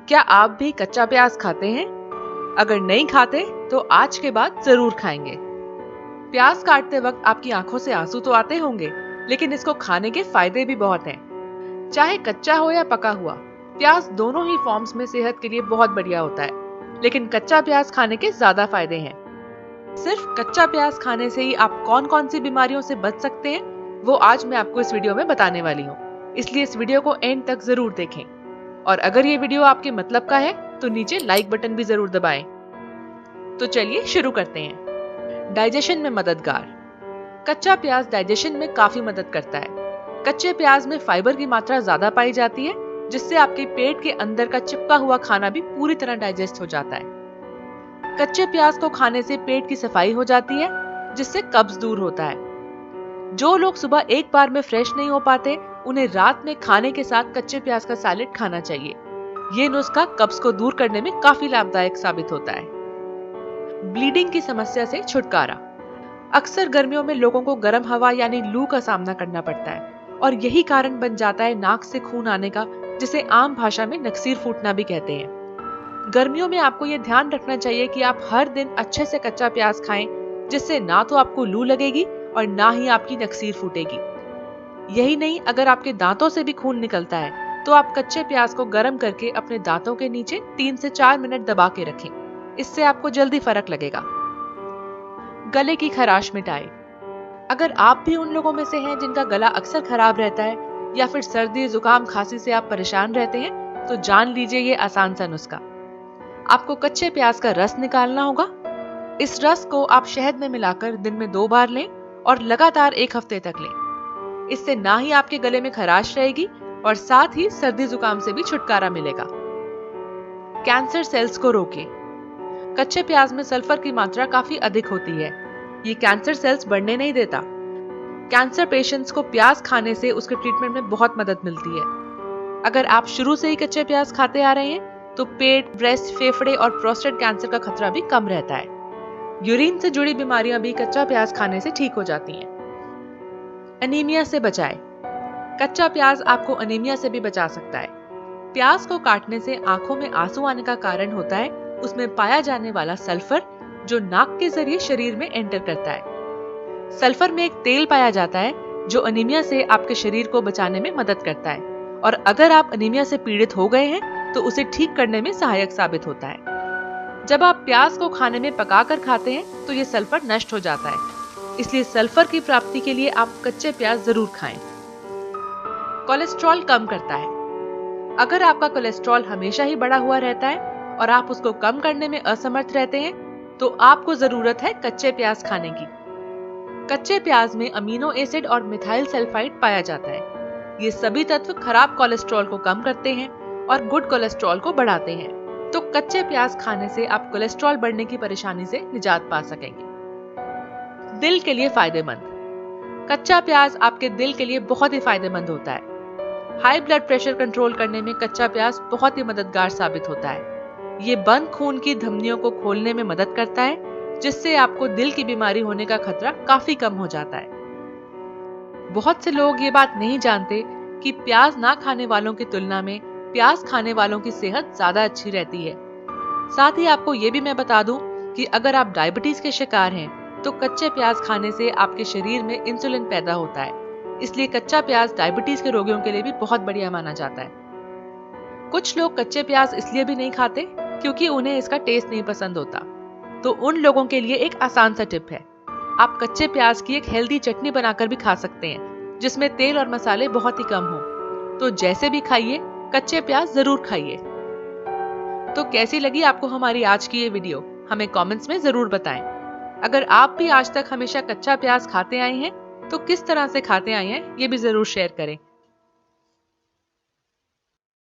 क्या आप भी कच्चा प्याज खाते हैं? अगर नहीं खाते तो आज के बाद जरूर खाएंगे। प्याज काटते वक्त आपकी आंखों से आंसू तो आते होंगे, लेकिन इसको खाने के फायदे भी बहुत हैं। चाहे कच्चा हो या पका हुआ, प्याज दोनों ही फॉर्म्स में सेहत के लिए बहुत बढ़िया होता है। लेकिन कच्चा प्याज खाने के ज्यादा फायदे हैं। सिर्फ कच्चा प्याज खाने से ही आप कौन कौन सी बीमारियों से बच सकते हैं, वो आज मैं आपको इस वीडियो में बताने वाली हूँ। इसलिए इस वीडियो को एंड तक जरूर देखें। और अगर ये वीडियो आपके मतलब का है तो नीचे लाइक बटन भी जरूर दबाएं। तो चलिए शुरू करते हैं। डाइजेशन में मददगार। कच्चा प्याज डाइजेशन में काफी मदद करता है। कच्चे प्याज में फाइबर की मात्रा ज्यादा पाई जाती है, जिससे आपके पेट के अंदर का चिपका हुआ खाना भी पूरी तरह डाइजेस्ट हो जाता है। कच्चे प्याज को खाने से पेट की सफाई हो जाती है, जिससे कब्ज दूर होता है। जो लोग सुबह एक बार में फ्रेश नहीं हो पाते, उन्हें रात में खाने के साथ कच्चे प्याज का सैलेड खाना चाहिए। ये नुस्खा कब्ज को दूर करने में काफी लाभदायक साबित होता है। ब्लीडिंग की समस्या से छुटकारा। अक्सर गर्मियों में लोगों को गर्म हवा यानी लू का सामना करना पड़ता है, और यही कारण बन जाता है नाक से खून आने का, जिसे आम भाषा में नक्सीर फूटना भी कहते हैं। गर्मियों में आपको ये ध्यान रखना चाहिए कि आप हर दिन अच्छे से कच्चा प्याज खाएं, जिससे ना तो आपको लू लगेगी और ना ही आपकी नक्सीर फूटेगी। यही नहीं, अगर आपके दांतों से भी खून निकलता है तो आप कच्चे प्याज को गर्म करके अपने दांतों के नीचे 3 से 4 मिनट दबा के रखें। इससे आपको जल्दी फर्क लगेगा। गले की खराश मिटाए। अगर आप भी उन लोगों में से हैं जिनका गला अक्सर खराब रहता है, या फिर सर्दी जुकाम खांसी से आप परेशान रहते हैं, तो जान लीजिए ये आसान सा नुस्खा। आपको कच्चे प्याज का रस निकालना होगा। इस रस को आप शहद में मिलाकर दिन में 2 बार लें और लगातार 1 हफ्ते तक लें। इससे ना ही आपके गले में खराश रहेगी और साथ ही सर्दी जुकाम से भी छुटकारा मिलेगा। कैंसर सेल्स को रोके। कच्चे प्याज में सल्फर की मात्रा काफी अधिक होती है। ये कैंसर सेल्स बढ़ने नहीं देता। कैंसर पेशेंट्स को प्याज खाने से उसके ट्रीटमेंट में बहुत मदद मिलती है। अगर आप शुरू से ही कच्चे प्याज खाते आ रहे हैं तो पेट, ब्रेस्ट, फेफड़े और प्रोस्टेट कैंसर का खतरा भी कम रहता है। यूरिन से जुड़ी बीमारियां भी कच्चा प्याज खाने से ठीक हो जाती हैं। एनीमिया से बचाए। कच्चा प्याज आपको एनीमिया से भी बचा सकता है। प्याज को काटने से आंखों में आंसू आने का कारण होता है उसमें पाया जाने वाला सल्फर, जो नाक के जरिए शरीर में एंटर करता है। सल्फर में एक तेल पाया जाता है जो एनीमिया से आपके शरीर को बचाने में मदद करता है, और अगर आप एनीमिया से पीड़ित हो गए हैं तो उसे ठीक करने में सहायक साबित होता है। जब आप प्याज को खाने में पकाकर खाते हैं तो ये सल्फर नष्ट हो जाता है। इसलिए सल्फर की प्राप्ति के लिए आप कच्चे प्याज जरूर खाएं। कोलेस्ट्रॉल कम करता है। अगर आपका कोलेस्ट्रॉल हमेशा ही बढ़ा हुआ रहता है और आप उसको कम करने में असमर्थ रहते हैं, तो आपको जरूरत है कच्चे प्याज खाने की। कच्चे प्याज में अमीनो एसिड और मिथाइल सल्फाइड पाया जाता है। ये सभी तत्व खराब कोलेस्ट्रॉल को कम करते हैं और गुड कोलेस्ट्रॉल को बढ़ाते हैं। तो कच्चे प्याज खाने से आप कोलेस्ट्रॉल बढ़ने की परेशानी से निजात पा सकेंगे। दिल के लिए फायदेमंद। कच्चा प्याज आपके दिल के लिए बहुत ही फायदेमंद होता है। हाई ब्लड प्रेशर कंट्रोल करने में कच्चा प्याज बहुत ही मददगार साबित होता है। ये बंद खून की धमनियों को खोलने में मदद करता है, जिससे आपको दिल की बीमारी होने का खतरा काफी कम हो जाता है। बहुत से लोग ये बात नहीं जानते कि प्याज ना खाने वालों की तुलना में प्याज खाने वालों की सेहत ज्यादा अच्छी रहती है। साथ ही आपको ये भी मैं बता दूं कि अगर आप डायबिटीज के शिकार हैं तो कच्चे प्याज खाने से आपके शरीर में इंसुलिन पैदा होता है। इसलिए कच्चा प्याज डायबिटीज के रोगियों के लिए भी बहुत बढ़िया माना जाता है। कुछ लोग कच्चे प्याज इसलिए भी नहीं खाते क्योंकि उन्हें इसका टेस्ट नहीं पसंद होता। तो उन लोगों के लिए एक आसान सा टिप है। आप कच्चे प्याज की एक हेल्दी चटनी बनाकर भी खा सकते हैं, जिसमें तेल और मसाले बहुत ही कम हो। तो जैसे भी खाइए, कच्चे प्याज जरूर खाइए। तो कैसी लगी आपको हमारी आज की ये वीडियो, हमें कमेंट्स में जरूर बताएं। अगर आप भी आज तक हमेशा कच्चा प्याज खाते आए हैं तो किस तरह से खाते आए हैं ये भी जरूर शेयर करें।